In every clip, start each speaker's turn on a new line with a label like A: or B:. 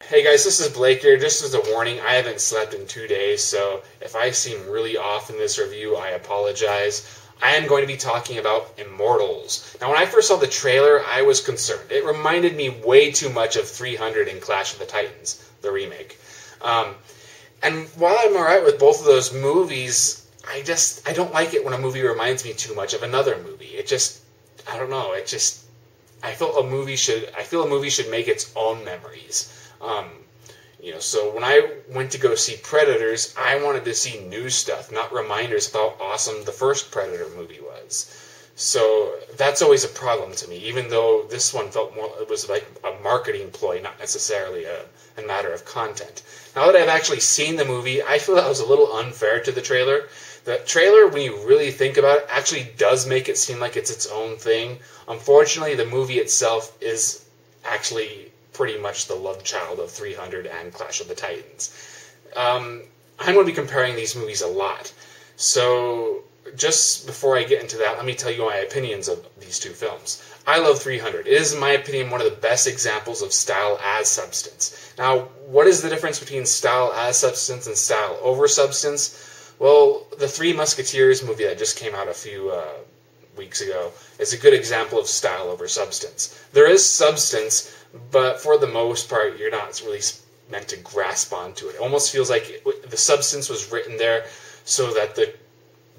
A: Hey guys, this is Blake here. Just as a warning, I haven't slept in 2 days, so if I seem really off in this review, I apologize. I am going to be talking about Immortals. Now, when I first saw the trailer, I was concerned. It reminded me way too much of 300 and Clash of the Titans, the remake. And while I'm alright with both of those movies, I don't like it when a movie reminds me too much of another movie. I don't know, I feel a movie should make its own memories. So when I went to go see Predators, I wanted to see new stuff, not reminders of how awesome the first Predator movie was. So that's always a problem to me, even though this one felt more, it was like a marketing ploy, not necessarily a matter of content. Now that I've actually seen the movie, I feel that was a little unfair to the trailer. The trailer, when you really think about it, actually does make it seem like it's its own thing. Unfortunately, the movie itself is actually pretty much the love child of 300 and Clash of the Titans. I'm going to be comparing these movies a lot. So just before I get into that, let me tell you my opinions of these two films. I love 300. It is, in my opinion, one of the best examples of style as substance. Now, what is the difference between style as substance and style over substance? Well, the Three Musketeers movie that just came out a few weeks ago is a good example of style over substance. There is substance, but for the most part, you're not really meant to grasp onto it. It almost feels like the substance was written there so that the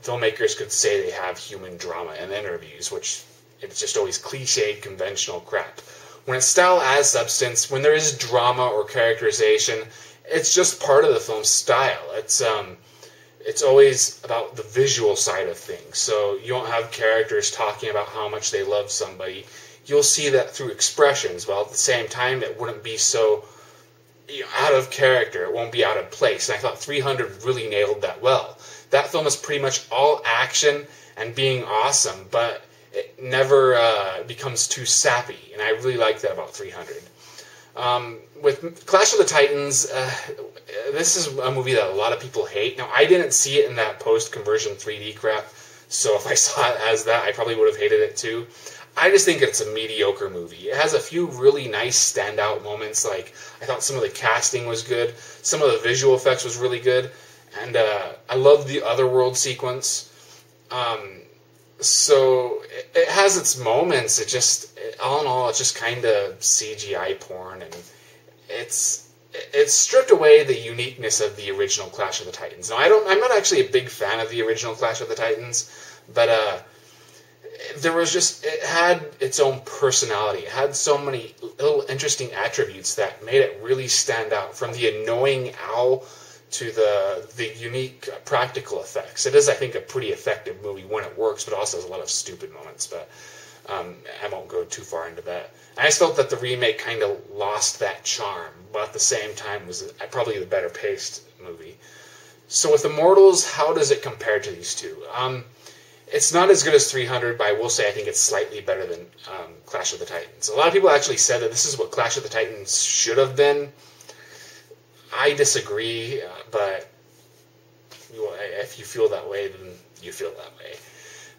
A: filmmakers could say they have human drama in interviews, which it's just always cliched, conventional crap. When it's style as substance, when there is drama or characterization, it's just part of the film's style. It's always about the visual side of things. So you don't have characters talking about how much they love somebody. You'll see that through expressions, while at the same time it wouldn't be so out of character. It won't be out of place. And I thought 300 really nailed that well. That film is pretty much all action and being awesome, but it never becomes too sappy. And I really like that about 300. With Clash of the Titans, this is a movie that a lot of people hate. Now, I didn't see it in that post-conversion 3D crap, so if I saw it as that, I probably would have hated it too. I just think it's a mediocre movie. It has a few really nice standout moments, like I thought some of the casting was good, some of the visual effects was really good, and I love the Otherworld sequence. So it has its moments. All in all, it's just kind of CGI porn, and it's stripped away the uniqueness of the original Clash of the Titans. Now, I'm not actually a big fan of the original Clash of the Titans, but it had its own personality. It had so many little interesting attributes that made it really stand out, from the annoying owl to the unique practical effects. It is, I think, a pretty effective movie when it works, but also has a lot of stupid moments, but I won't go too far into that. I just felt that the remake kind of lost that charm, but at the same time was probably the better paced movie. So with Immortals, how does it compare to these two? It's not as good as 300, but I will say I think it's slightly better than Clash of the Titans. A lot of people actually said that this is what Clash of the Titans should have been. I disagree, but if you feel that way, then you feel that way.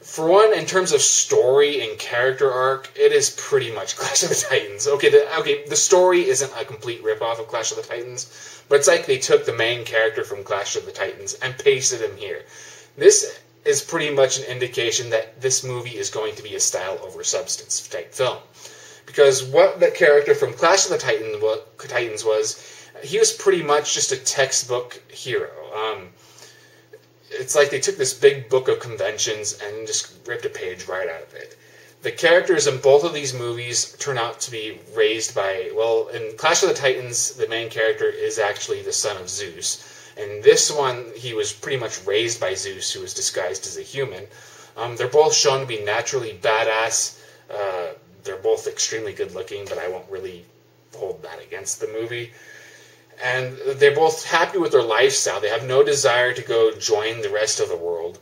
A: For one, in terms of story and character arc, it is pretty much Clash of the Titans. The story isn't a complete ripoff of Clash of the Titans, but it's like they took the main character from Clash of the Titans and pasted him here. This is pretty much an indication that this movie is going to be a style over substance type film. Because what the character from Clash of the Titans was, he was pretty much just a textbook hero. It's like they took this big book of conventions and just ripped a page right out of it. The characters in both of these movies turn out to be raised by, well, in Clash of the Titans, the main character is actually the son of Zeus. In this one, he was pretty much raised by Zeus, who was disguised as a human. They're both shown to be naturally badass. They're both extremely good looking, but I won't really hold that against the movie. And they're both happy with their lifestyle. They have no desire to go join the rest of the world.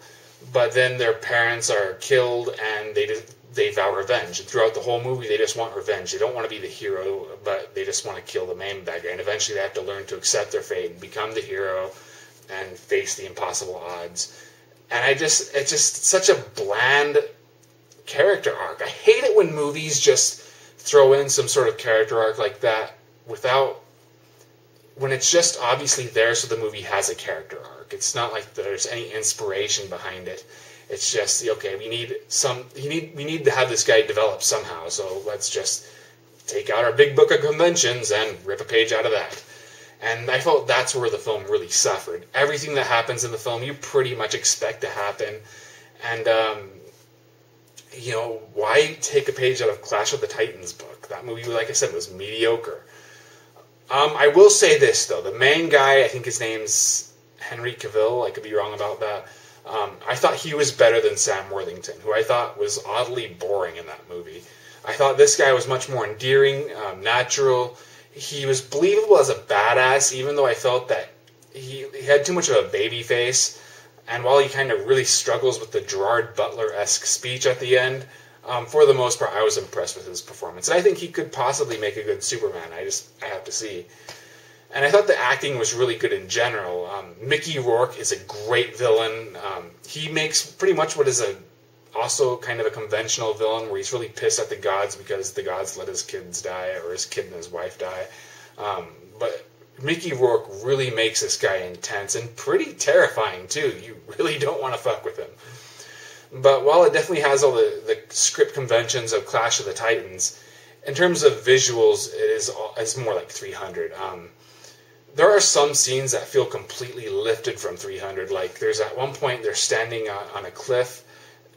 A: But then their parents are killed, and they vow revenge. And throughout the whole movie, they just want revenge. They don't want to be the hero, but they just want to kill the main bad guy. And eventually they have to learn to accept their fate and become the hero and face the impossible odds. And it's just such a bland character arc. I hate it when movies just throw in some sort of character arc like that without when it's just obviously there so the movie has a character arc. It's not like there's any inspiration behind it. It's just, okay, we need to have this guy develop somehow, so let's just take out our big book of conventions and rip a page out of that. And I felt that's where the film really suffered. Everything that happens in the film, you pretty much expect to happen. And, why take a page out of Clash of the Titans book? That movie, like I said, was mediocre. I will say this, though. The main guy, I think his name's Henry Cavill. I could be wrong about that. I thought he was better than Sam Worthington, who I thought was oddly boring in that movie. I thought this guy was much more endearing, natural. He was believable as a badass, even though I felt that he had too much of a baby face. And while he kind of really struggles with the Gerard Butler-esque speech at the end, for the most part, I was impressed with his performance. And I think he could possibly make a good Superman. I have to see. And I thought the acting was really good in general. Mickey Rourke is a great villain. He makes pretty much what is also kind of a conventional villain, where he's really pissed at the gods because the gods let his kids die, or his kid and his wife die. But Mickey Rourke really makes this guy intense and pretty terrifying, too. You really don't want to fuck with him. But while it definitely has all the script conventions of Clash of the Titans, in terms of visuals, it's more like 300. There are some scenes that feel completely lifted from 300. Like, there's at one point they're standing on a cliff,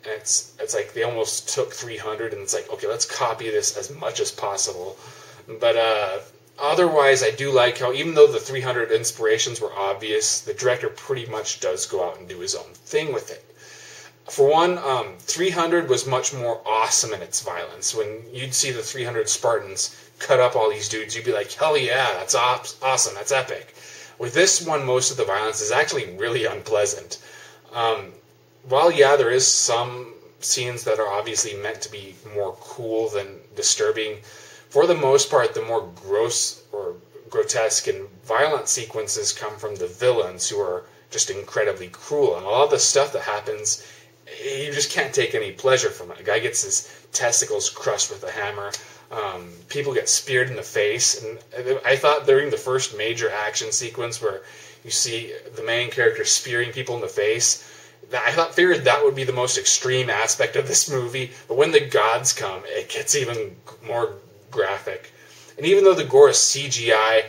A: and it's like they almost took 300, and it's like, okay, let's copy this as much as possible. But otherwise, I do like how, even though the 300 inspirations were obvious, the director pretty much does go out and do his own thing with it. For one, 300 was much more awesome in its violence. When you'd see the 300 Spartans cut up all these dudes, you'd be like, hell yeah, that's awesome, that's epic. With this one, most of the violence is actually really unpleasant. While, yeah, there is some scenes that are obviously meant to be more cool than disturbing, for the most part, the more gross or grotesque and violent sequences come from the villains, who are just incredibly cruel. And a lot of the stuff that happens, you just can't take any pleasure from it. A guy gets his testicles crushed with a hammer. People get speared in the face. And I thought during the first major action sequence where you see the main character spearing people in the face, figured that would be the most extreme aspect of this movie. But when the gods come, it gets even more graphic. And even though the gore is CGI,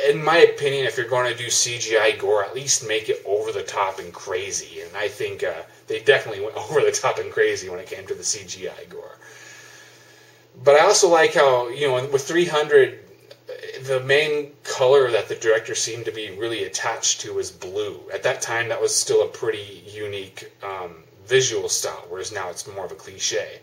A: in my opinion, if you're going to do CGI gore, at least make it over the top and crazy. And I think they definitely went over the top and crazy when it came to the CGI gore. But I also like how, with 300, the main color that the director seemed to be really attached to was blue. At that time, that was still a pretty unique visual style, whereas now it's more of a cliche.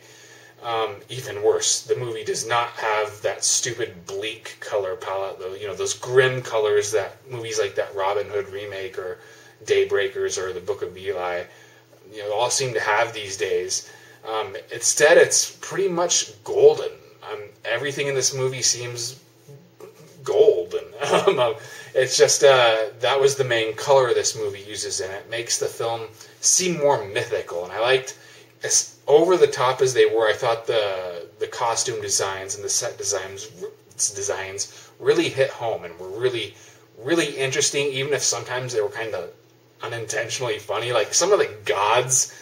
A: Even worse, the movie does not have that stupid bleak color palette, though. Those grim colors that movies like that Robin Hood remake or Daybreakers or The Book of Eli, all seem to have these days. Instead, it's pretty much golden. Everything in this movie seems golden. It's just that was the main color this movie uses, and it makes the film seem more mythical. And I liked, as over the top as they were, I thought the costume designs and the set designs really hit home and were really, really interesting, even if sometimes they were kind of unintentionally funny. Like some of the gods,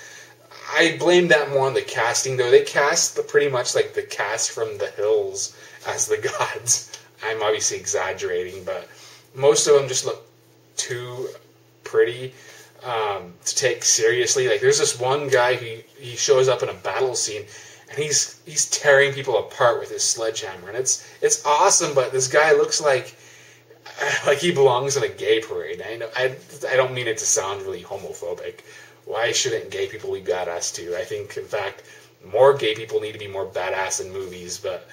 A: I blame that more on the casting, though. They cast pretty much like the cast from The Hills as the gods. I'm obviously exaggerating, but most of them just look too pretty to take seriously. Like there's this one guy who he shows up in a battle scene, and he's tearing people apart with his sledgehammer, and it's awesome. But this guy looks like he belongs in a gay parade. I don't mean it to sound really homophobic. Why shouldn't gay people be badass too? I think, in fact, more gay people need to be more badass in movies. But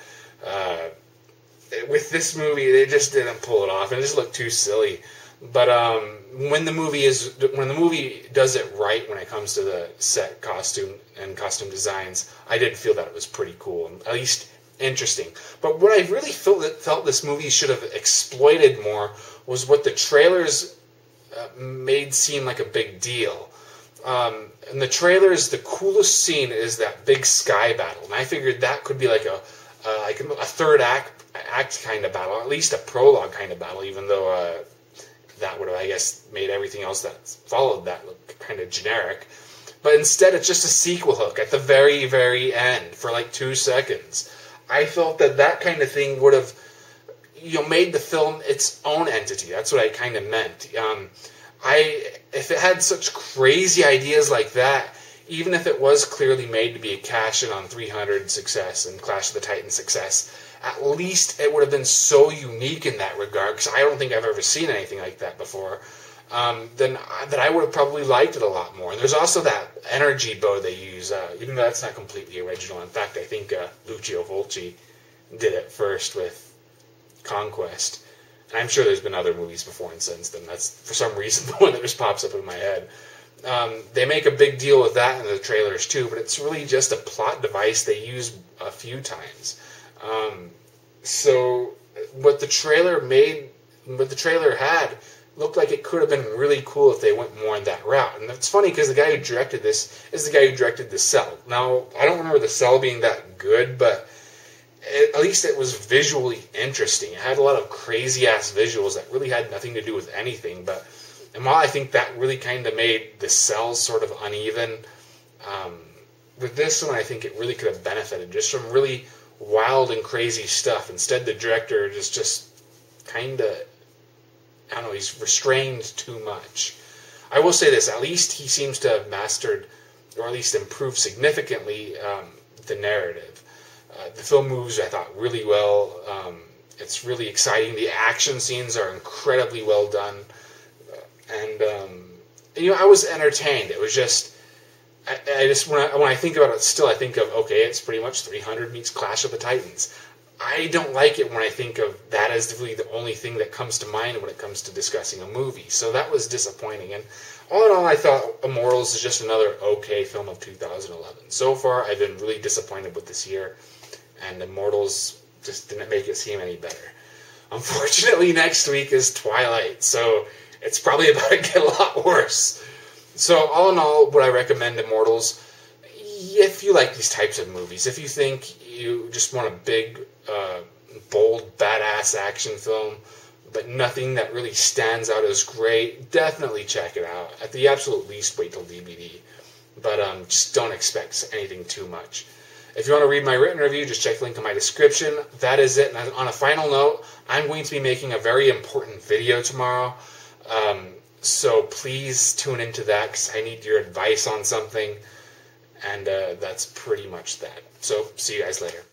A: with this movie, they just didn't pull it off, and it just looked too silly. But when the movie does it right when it comes to the set costume and costume designs, I did feel that it was pretty cool, and at least interesting. But what I really felt this movie should have exploited more was what the trailers made seem like a big deal. In the trailers, the coolest scene is that big sky battle, and I figured that could be like a third act act kind of battle, at least a prologue kind of battle, even though that would have, I guess, made everything else that followed that look kind of generic. But instead, it's just a sequel hook at the very, very end for like 2 seconds. I felt that that kind of thing would have, made the film its own entity. That's what I kind of meant. If it had such crazy ideas like that, even if it was clearly made to be a cash-in on 300 success and Clash of the Titans success, at least it would have been so unique in that regard, because I don't think I've ever seen anything like that before, then that I would have probably liked it a lot more. And there's also that energy bow they use, even though that's not completely original. In fact, I think Lucio Fulci did it first with Conquest. And I'm sure there's been other movies before and since then. That's, for some reason, the one that just pops up in my head. They make a big deal with that in the trailers too, but it's really just a plot device they use a few times. So what the trailer had looked like it could have been really cool if they went more in that route. And it's funny because the guy who directed this is the guy who directed The Cell. Now, I don't remember The Cell being that good, but at least it was visually interesting. It had a lot of crazy-ass visuals that really had nothing to do with anything, and while I think that really kind of made The Cell sort of uneven, with this one I think it really could have benefited just from really wild and crazy stuff. Instead, the director is just kind of, I don't know, he's restrained too much. I will say this, at least he seems to have mastered, or at least improved significantly, the narrative. The film moves, I thought, really well. It's really exciting. The action scenes are incredibly well done. And, I was entertained. It was just, when I think about it still, I think of, okay, it's pretty much 300 meets Clash of the Titans. I don't like it when I think of that as really the only thing that comes to mind when it comes to discussing a movie. So that was disappointing. And all in all, I thought Immortals is just another okay film of 2011. So far, I've been really disappointed with this year. And Immortals just didn't make it seem any better. Unfortunately, next week is Twilight. So it's probably about to get a lot worse. So all in all, would I recommend Immortals? If you like these types of movies, if you think you just want a big, bold, badass action film, but nothing that really stands out as great, definitely check it out. At the absolute least, wait till DVD. But just don't expect anything too much. If you want to read my written review, just check the link in my description. That is it. And on a final note, I'm going to be making a very important video tomorrow. So please tune into that because I need your advice on something. And that's pretty much that. So see you guys later.